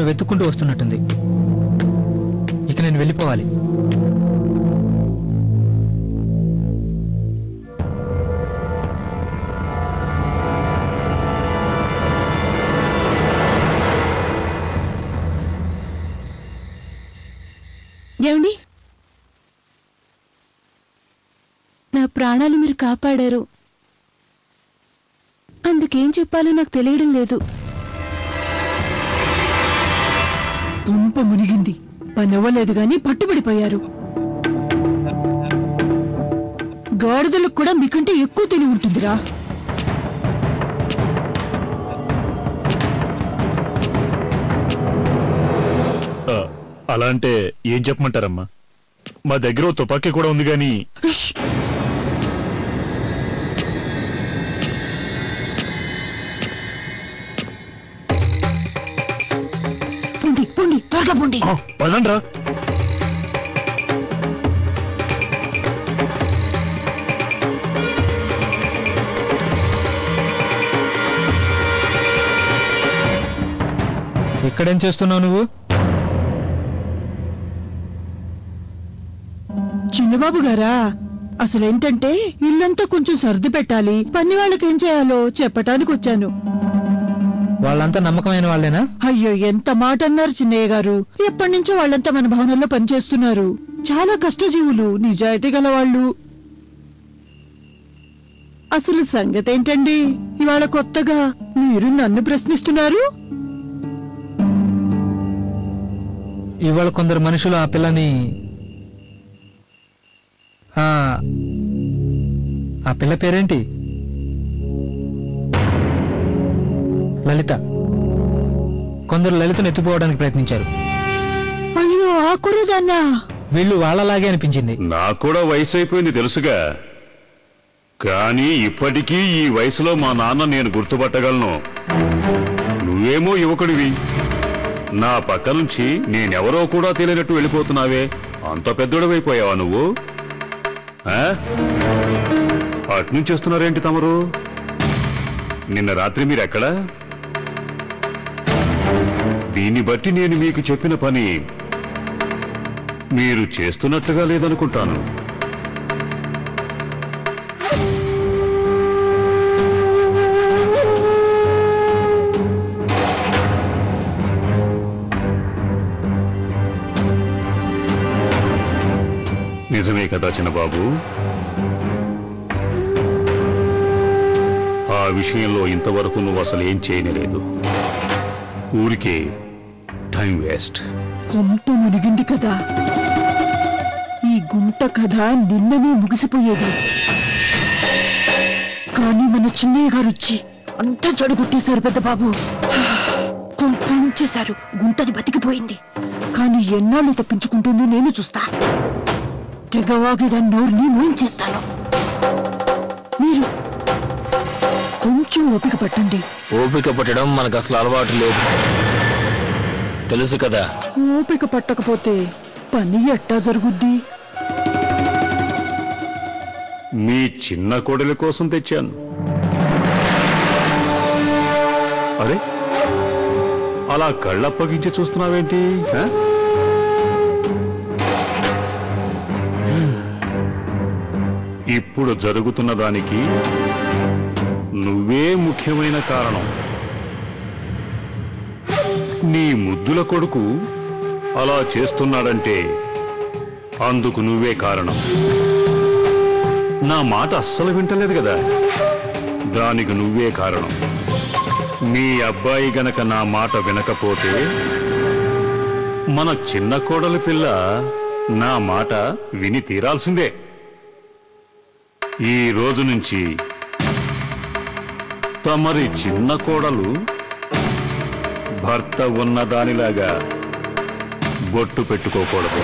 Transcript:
నన్ను వెతుక్కుంటూ వస్తున్నట్టుంది. ఇక నేను వెళ్ళిపోవాలి. ఏమండి, నా ప్రాణాలు మీరు కాపాడారు. అందుకేం చెప్పాలో నాకు తెలియడం లేదు. తుంప మునిగింది, పని అవ్వలేదు గాని పట్టుబడిపోయారు. గాడిదలకు కూడా మీకంటే ఎక్కువ తెలివి ఉంటుందిరా. అలా అంటే ఏం చెప్పమంటారమ్మా? మా దగ్గర తుపాకీ కూడా ఉంది గాని. పొండి పొండి, త్వరగా పొండి. పదండ్రా. ఇక్కడేం చేస్తున్నావు నువ్వు? చిన్నబాబు గారా, అసలేంటంటే ఇల్లంతా కొంచెం సర్ది పెట్టాలి, పని వాళ్ళకేం చేయాలో చెప్పటానికి వచ్చాను. వాళ్ళంతా నమ్మకమైన వాళ్ళేనా? అయ్యో, ఎంత మాట అన్నారు చిన్నయ్య గారు. ఎప్పటి నుంచో వాళ్ళంతా మన భవనంలో పనిచేస్తున్నారు. చాలా కష్టజీవులు, నిజాయితీ గల వాళ్ళు. అసలు సంగతి ఏంటండి, ఇవాళ కొత్తగా మీరు నన్ను ప్రశ్నిస్తున్నారు? ఇవాళ కొందరు మనుషులు ఆ పిల్లని ఆ పిల్ల పేరేంటి? లలిత. కొందరు లలితను ఎత్తుపోవడానికి ప్రయత్నించారు. అయ్యో, ఆ కుర్రదాన్నా? వీళ్ళు వాళ్ళలాగే అనిపించింది. నాకు కూడా వయసు అయిపోయింది తెలుసుగా, కానీ ఇప్పటికీ ఈ వయసులో మా నాన్న నేను గుర్తుపట్టగలను. నువ్వేమో యువకుడివి, నా పక్క నుంచి నేనెవరో కూడా తెలియనట్టు వెళ్ళిపోతున్నావే. అంత పెద్దోడివైపోయావా నువ్వు? అట్నుంచి వస్తున్నారేంటి తమరు? నిన్న రాత్రి మీరెక్కడా? దీన్ని బట్టి నేను మీకు చెప్పిన పని మీరు చేస్తున్నట్టుగా లేదనుకుంటాను. నిజమే కదా చిన్నబాబు? ఆ విషయంలో ఇంతవరకు నువ్వు అసలు ఏం చేయలేదు. ఊరికే టైం వేస్ట్. గుంట మునిగింది కదా, ఈ గుంట కథ నిన్ననే ముగిసిపోయేది. కానీ మన చిన్నయ్య గారు వచ్చి అంతా చెడగొట్టేశారు పెద్ద బాబు. ఉంచేశారు. గుంటది బతికిపోయింది. కానీ ఎన్నాళ్ళు తప్పించుకుంటుందో నేను చూస్తా. తెగవాగిదాన్ని నోరుని మూయించేస్తాను. మీరు కొంచెం ఓపిక పట్టండి. ఓపిక పట్టడం మనకు అసలు అలవాటు లేదు, తెలుసు కదా. ఓపిక పట్టకపోతే పని ఎట్టా జరుగుద్ది? మీ చిన్న కోడలి కోసం తెచ్చాను. అరే, అలా కళ్ళప్పగించి చూస్తున్నావేంటి? ఇప్పుడు జరుగుతున్న దానికి నువ్వే ముఖ్యమైన కారణం. నీ ముద్దుల కొడుకు అలా చేస్తున్నాడంటే అందుకు నువ్వే కారణం. నా మాట అస్సలు వింటలేదు కదా, దానికి నువ్వే కారణం. మీ అబ్బాయి గనక నా మాట వినకపోతే మన చిన్న కోడలి పిల్ల నా మాట విని తీరాల్సిందే. ఈ రోజు నుంచి తమరి చిన్న కోడలు భర్త ఉన్నదానిలాగా బొట్టు పెట్టుకోకూడదు.